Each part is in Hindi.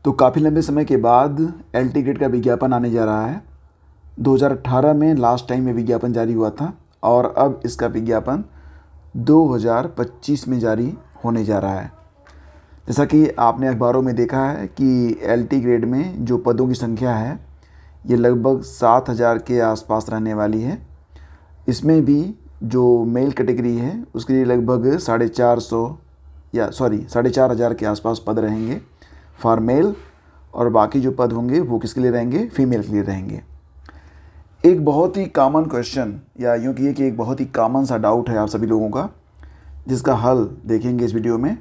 तो काफ़ी लंबे समय के बाद एलटी ग्रेड का विज्ञापन आने जा रहा है। 2018 में लास्ट टाइम ये विज्ञापन जारी हुआ था और अब इसका विज्ञापन 2025 में जारी होने जा रहा है। जैसा कि आपने अखबारों में देखा है कि एलटी ग्रेड में जो पदों की संख्या है ये लगभग 7,000 के आसपास रहने वाली है। इसमें भी जो मेल कैटेगरी है उसके लिए लगभग 4,500 के आसपास पद रहेंगे फॉर मेल, और बाकी जो पद होंगे वो किसके लिए रहेंगे, फीमेल के लिए रहेंगे। एक बहुत ही कॉमन क्वेश्चन या यूँ कहिए कि एक बहुत ही कॉमन सा डाउट है आप सभी लोगों का, जिसका हल देखेंगे इस वीडियो में।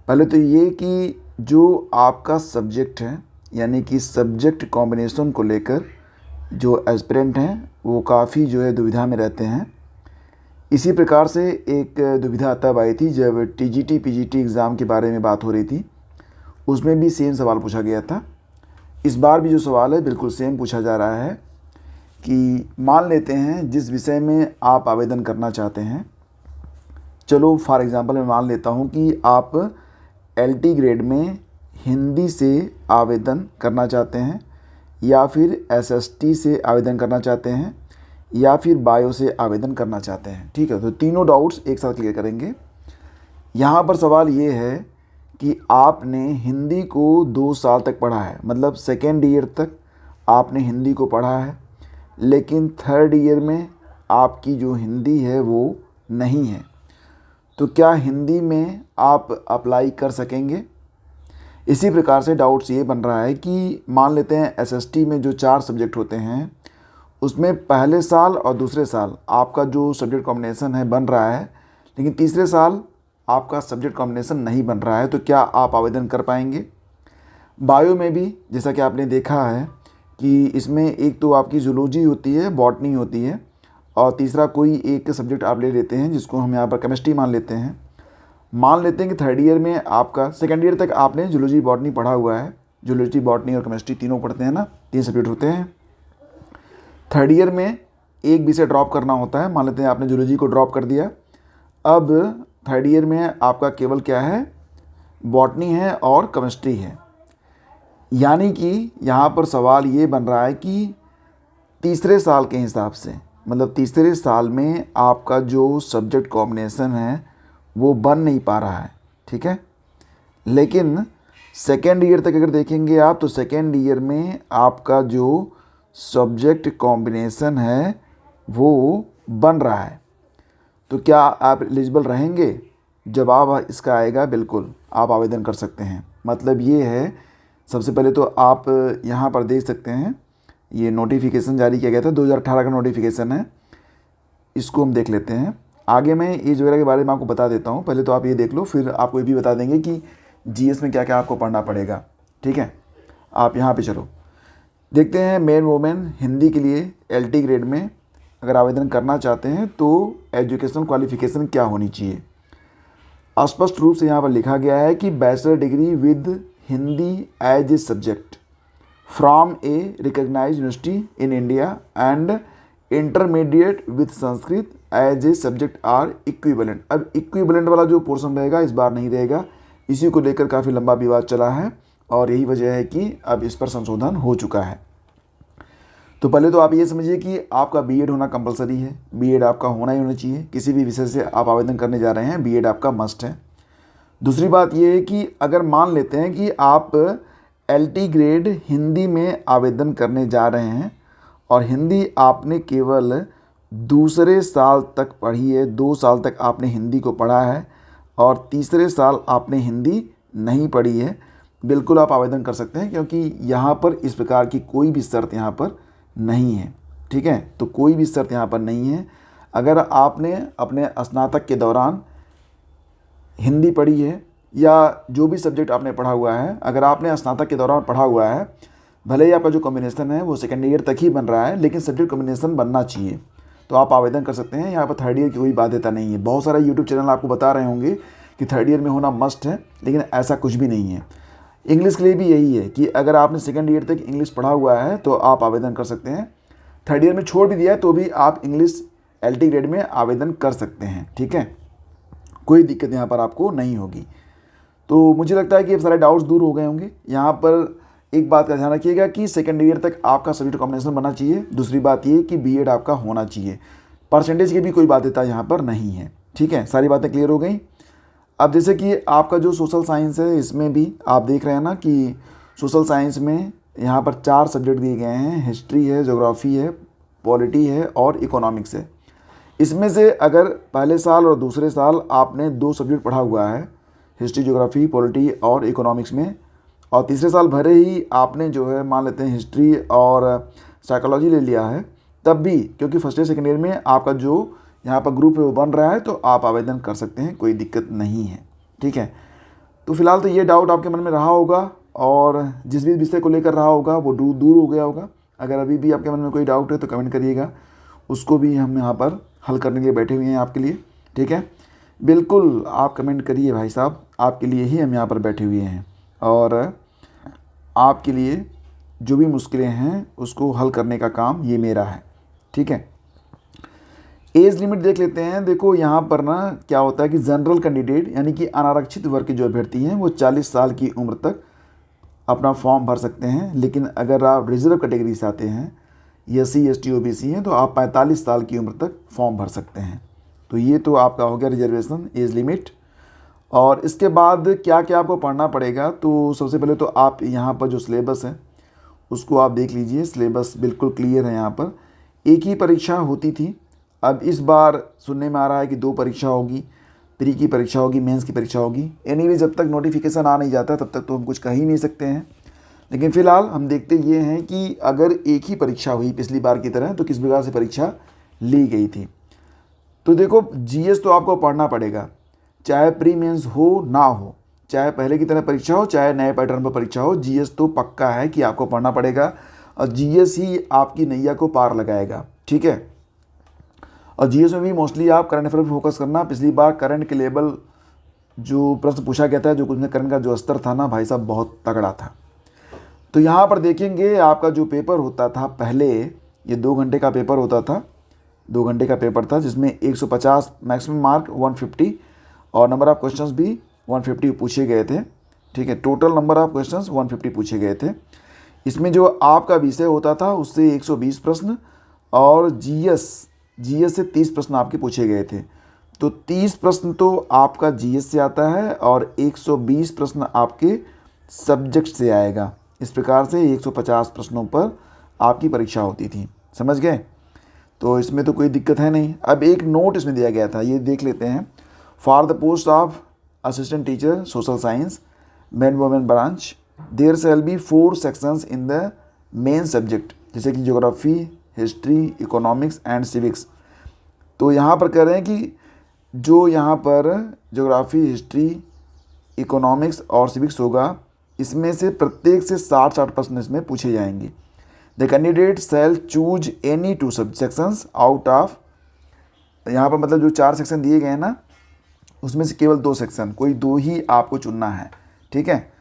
पहले तो ये कि जो आपका सब्जेक्ट है यानी कि सब्जेक्ट कॉम्बिनेशन को लेकर जो एस्पिरेंट हैं वो काफ़ी जो है दुविधा में रहते हैं। इसी प्रकार से एक दुविधा तब आई थी जब टीजीटी पीजीटी एग्ज़ाम के बारे में बात हो रही थी, उसमें भी सेम सवाल पूछा गया था। इस बार भी जो सवाल है बिल्कुल सेम पूछा जा रहा है कि मान लेते हैं जिस विषय में आप आवेदन करना चाहते हैं, चलो फॉर एग्ज़ाम्पल मैं मान लेता हूं कि आप एलटी ग्रेड में हिंदी से आवेदन करना चाहते हैं या फिर एसएसटी से आवेदन करना चाहते हैं या फिर बायो से आवेदन करना चाहते हैं। ठीक है, तो तीनों डाउट्स एक साथ क्लियर करेंगे। यहाँ पर सवाल ये है कि आपने हिंदी को 2 साल तक पढ़ा है, मतलब सेकेंड ईयर तक आपने हिंदी को पढ़ा है, लेकिन थर्ड ईयर में आपकी जो हिंदी है वो नहीं है, तो क्या हिंदी में आप अप्लाई कर सकेंगे? इसी प्रकार से डाउट्स ये बन रहा है कि मान लेते हैं एसएसटी में जो 4 सब्जेक्ट होते हैं उसमें पहले साल और दूसरे साल आपका जो सब्जेक्ट कॉम्बिनेशन है बन रहा है, लेकिन तीसरे साल आपका सब्जेक्ट कॉम्बिनेशन नहीं बन रहा है, तो क्या आप आवेदन कर पाएंगे? बायो में भी जैसा कि आपने देखा है कि इसमें एक तो आपकी जूलॉजी होती है, बॉटनी होती है, और तीसरा कोई एक सब्जेक्ट आप ले लेते हैं जिसको हम यहाँ पर केमिस्ट्री मान लेते हैं। मान लेते हैं कि थर्ड ईयर में आपका सेकेंड ईयर तक आपने जूलॉजी बॉटनी पढ़ा हुआ है, जूलॉजी बॉटनी और केमिस्ट्री तीनों पढ़ते हैं ना, 3 सब्जेक्ट होते हैं। थर्ड ईयर में एक विषय ड्रॉप करना होता है, मान लेते हैं आपने जूलॉजी को ड्रॉप कर दिया। अब थर्ड ईयर में आपका केवल क्या है, बॉटनी है और केमिस्ट्री है। यानी कि यहाँ पर सवाल ये बन रहा है कि तीसरे साल के हिसाब से, मतलब तीसरे साल में आपका जो सब्जेक्ट कॉम्बिनेशन है वो बन नहीं पा रहा है। ठीक है, लेकिन सेकेंड ईयर तक अगर देखेंगे आप तो सेकेंड ईयर में आपका जो सब्जेक्ट कॉम्बिनेशन है वो बन रहा है, तो क्या आप एलिजिबल रहेंगे? जवाब इसका आएगा बिल्कुल, आप आवेदन कर सकते हैं। मतलब ये है, सबसे पहले तो आप यहाँ पर देख सकते हैं ये नोटिफिकेशन जारी किया गया था, 2018 का नोटिफिकेशन है, इसको हम देख लेते हैं। आगे मैं एज वगैरह के बारे में आपको बता देता हूँ, पहले तो आप ये देख लो, फिर आपको ये भी बता देंगे कि जीएस में क्या क्या आपको पढ़ना पड़ेगा। ठीक है, आप यहाँ पे चलो देखते हैं। मेन वोमेन हिंदी के लिए एलटी ग्रेड में अगर आवेदन करना चाहते हैं तो एजुकेशनल क्वालिफिकेशन क्या होनी चाहिए। स्पष्ट रूप से यहाँ पर लिखा गया है कि bachelor degree with Hindi as a subject from a recognised university in India and intermediate with Sanskrit as a subject are equivalent. अब इक्विवेलेंट वाला जो पोर्शन रहेगा इस बार नहीं रहेगा, इसी को लेकर काफ़ी लंबा विवाद चला है और यही वजह है कि अब इस पर संशोधन हो चुका है। तो पहले तो आप ये समझिए कि आपका बीएड होना कंपलसरी है, बीएड आपका होना ही होना चाहिए। किसी भी विषय से आप आवेदन करने जा रहे हैं बीएड आपका मस्ट है। दूसरी बात ये है कि अगर मान लेते हैं कि आप एलटी ग्रेड हिंदी में आवेदन करने जा रहे हैं और हिंदी आपने केवल दूसरे साल तक पढ़ी है, 2 साल तक आपने हिंदी को पढ़ा है और तीसरे साल आपने हिंदी नहीं पढ़ी है, बिल्कुल आप आवेदन कर सकते हैं, क्योंकि यहाँ पर इस प्रकार की कोई भी शर्त यहाँ पर नहीं है। ठीक है, तो कोई भी शर्त यहाँ पर नहीं है। अगर आपने अपने स्नातक के दौरान हिंदी पढ़ी है या जो भी सब्जेक्ट आपने पढ़ा हुआ है, अगर आपने स्नातक के दौरान पढ़ा हुआ है, भले ही आपका जो कॉम्बिनेशन है वो सेकेंड ईयर तक ही बन रहा है, लेकिन सब्जेक्ट कॉम्बिनेशन बनना चाहिए, तो आप आवेदन कर सकते हैं। यहाँ पर थर्ड ईयर की कोई बाध्यता नहीं है। बहुत सारा यूट्यूब चैनल आपको बता रहे होंगे कि थर्ड ईयर में होना मस्ट है, लेकिन ऐसा कुछ भी नहीं है। इंग्लिश के लिए भी यही है कि अगर आपने सेकेंड ईयर तक इंग्लिश पढ़ा हुआ है तो आप आवेदन कर सकते हैं। थर्ड ईयर में छोड़ भी दिया है तो भी आप इंग्लिश एलटी ग्रेड में आवेदन कर सकते हैं। ठीक है, कोई दिक्कत यहाँ पर आपको नहीं होगी। तो मुझे लगता है कि ये सारे डाउट्स दूर हो गए होंगे। यहाँ पर एक बात का ध्यान रखिएगा कि सेकेंड ईयर तक आपका सब्जेक्ट कॉम्बिनेशन बनना चाहिए। दूसरी बात ये कि बीएड आपका होना चाहिए। परसेंटेज की भी कोई बाध्यता यहाँ पर नहीं है। ठीक है, सारी बातें क्लियर हो गई। अब जैसे कि आपका जो सोशल साइंस है, इसमें भी आप देख रहे हैं ना कि सोशल साइंस में यहाँ पर 4 सब्जेक्ट दिए गए हैं। हिस्ट्री है, ज्योग्राफी है, पॉलिटी है और इकोनॉमिक्स है। इसमें से अगर पहले साल और दूसरे साल आपने 2 सब्जेक्ट पढ़ा हुआ है, हिस्ट्री, ज्योग्राफी, पॉलिटी और इकोनॉमिक्स में, और तीसरे साल भरे ही आपने जो है मान लेते हैं हिस्ट्री और साइकोलॉजी ले लिया है, तब भी क्योंकि फर्स्ट ईयर सेकेंड ईयर में आपका जो यहाँ पर ग्रुप है वो बन रहा है, तो आप आवेदन कर सकते हैं, कोई दिक्कत नहीं है। ठीक है, तो फिलहाल तो ये डाउट आपके मन में रहा होगा और जिस भी विषय को लेकर रहा होगा वो दूर हो गया होगा। अगर अभी भी आपके मन में कोई डाउट है तो कमेंट करिएगा, उसको भी हम यहाँ पर हल करने के लिए बैठे हुए हैं आपके लिए। ठीक है, बिल्कुल आप कमेंट करिए भाई साहब, आपके लिए ही हम यहाँ पर बैठे हुए हैं और आपके लिए जो भी मुश्किलें हैं उसको हल करने का काम ये मेरा है। ठीक है, एज लिमिट देख लेते हैं। देखो यहाँ पर ना क्या होता है कि जनरल कैंडिडेट यानी कि अनारक्षित वर्ग के जो अभ्यर्थी हैं वो 40 साल की उम्र तक अपना फॉर्म भर सकते हैं। लेकिन अगर आप रिजर्व कैटेगरी से आते हैं, SC ST OBC हैं, तो आप 45 साल की उम्र तक फॉर्म भर सकते हैं। तो ये तो आपका हो गया रिजर्वेशन एज लिमिट। और इसके बाद क्या क्या आपको पढ़ना पड़ेगा, तो सबसे पहले तो आप यहाँ पर जो सिलेबस है उसको आप देख लीजिए। सिलेबस बिल्कुल क्लियर है। यहाँ पर एक ही परीक्षा होती थी, अब इस बार सुनने में आ रहा है कि 2 परीक्षा होगी, प्री की परीक्षा होगी, मेंस की परीक्षा होगी। एनीवे जब तक नोटिफिकेशन आ नहीं जाता तब तक तो हम कुछ कह ही नहीं सकते हैं। लेकिन फ़िलहाल हम देखते ये हैं कि अगर एक ही परीक्षा हुई पिछली बार की तरह तो किस प्रकार से परीक्षा ली गई थी। तो देखो GS तो आपको पढ़ना पड़ेगा, चाहे प्री मेंस हो ना हो, चाहे पहले की तरह परीक्षा हो, चाहे नए पैटर्न पर परीक्षा हो, GS तो पक्का है कि आपको पढ़ना पड़ेगा और GS ही आपकी नैया को पार लगाएगा। ठीक है, और GS में भी मोस्टली आप करंट अफेयर पर फोकस करना। पिछली बार करंट के लेवल जो प्रश्न पूछा गया था, जो कुछ करंट का जो स्तर था ना भाई साहब, बहुत तगड़ा था। तो यहाँ पर देखेंगे आपका जो पेपर होता था पहले, ये 2 घंटे का पेपर होता था। 2 घंटे का पेपर था जिसमें 150 मैक्सिमम मार्क 150 और नंबर ऑफ क्वेश्चंस भी 150 पूछे गए थे। ठीक है, टोटल नंबर ऑफ क्वेश्चंस 150 पूछे गए थे। इसमें जो आपका विषय होता था उससे 120 प्रश्न और GS से 30 प्रश्न आपके पूछे गए थे। तो 30 प्रश्न तो आपका GS से आता है और 120 प्रश्न आपके सब्जेक्ट से आएगा। इस प्रकार से 150 प्रश्नों पर आपकी परीक्षा होती थी। समझ गए? तो इसमें तो कोई दिक्कत है नहीं। अब एक नोट इसमें दिया गया था, ये देख लेते हैं। For the post of assistant teacher social science man women branch there shall be 4 sections in the main subject, जैसे कि geography, history, economics and civics. तो यहाँ पर कह रहे हैं कि जो यहाँ पर ज्योग्राफी, हिस्ट्री, इकोनॉमिक्स और सिविक्स होगा, इसमें से प्रत्येक से 60 प्रश्न इसमें पूछे जाएंगे। The candidate shell choose any 2 sections out of, यहाँ पर मतलब जो 4 सेक्शन दिए गए हैं ना, उसमें से केवल 2 सेक्शन, कोई 2 ही आपको चुनना है। ठीक है,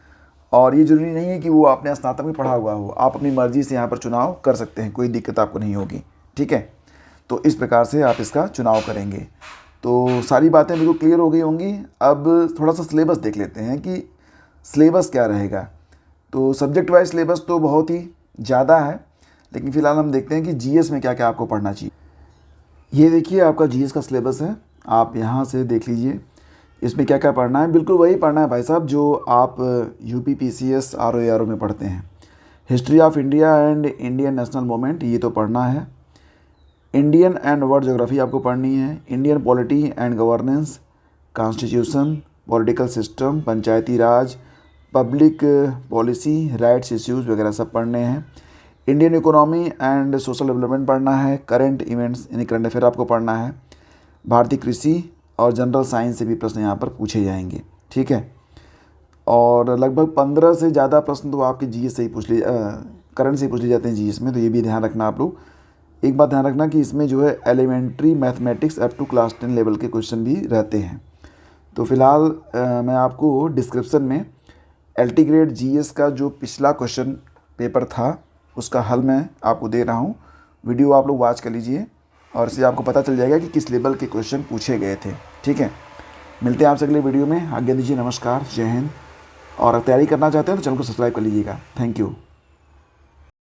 और ये जरूरी नहीं है कि वो आपने स्नातक में पढ़ा हुआ हो, आप अपनी मर्जी से यहाँ पर चुनाव कर सकते हैं, कोई दिक्कत आपको नहीं होगी। ठीक है, तो इस प्रकार से आप इसका चुनाव करेंगे। तो सारी बातें बिल्कुल क्लियर हो गई होंगी। अब थोड़ा सा सिलेबस देख लेते हैं कि सिलेबस क्या रहेगा। तो सब्जेक्ट वाइज सिलेबस तो बहुत ही ज़्यादा है, लेकिन फ़िलहाल हम देखते हैं कि GS में क्या क्या आपको पढ़ना चाहिए। ये देखिए आपका GS का सिलेबस है, आप यहाँ से देख लीजिए इसमें क्या क्या पढ़ना है। बिल्कुल वही पढ़ना है भाई साहब जो आप UP PCS RO में पढ़ते हैं। History of India and Indian national movement, ये तो पढ़ना है। इंडियन एंड वर्ल्ड ज्योग्राफी आपको पढ़नी है। Indian polity and governance, constitution, political system, Panchayati Raj, public policy, rights issues वगैरह सब पढ़ने हैं। Indian economy and social development पढ़ना है। करंट इवेंट्स यानी करंट अफेयर आपको पढ़ना है। भारतीय कृषि और जनरल साइंस से भी प्रश्न यहाँ पर पूछे जाएंगे। ठीक है, और लगभग 15 से ज़्यादा प्रश्न तो आपके GS से ही करंट से ही पूछ लिए जाते हैं GS में। तो ये भी ध्यान रखना आप लोग। एक बात ध्यान रखना कि इसमें जो है elementary mathematics up to class 10 level के क्वेश्चन भी रहते हैं। तो फिलहाल मैं आपको डिस्क्रिप्शन में LT ग्रेड GS का जो पिछला क्वेश्चन पेपर था उसका हल मैं आपको दे रहा हूँ। वीडियो आप लोग वॉच कर लीजिए और इससे आपको पता चल जाएगा कि किस लेवल के क्वेश्चन पूछे गए थे। ठीक है, मिलते हैं आपसे अगले वीडियो में। आज्ञा दीजिए, नमस्कार, जय हिंद। और तैयारी करना चाहते हैं तो चैनल को सब्सक्राइब कर लीजिएगा। Thank you.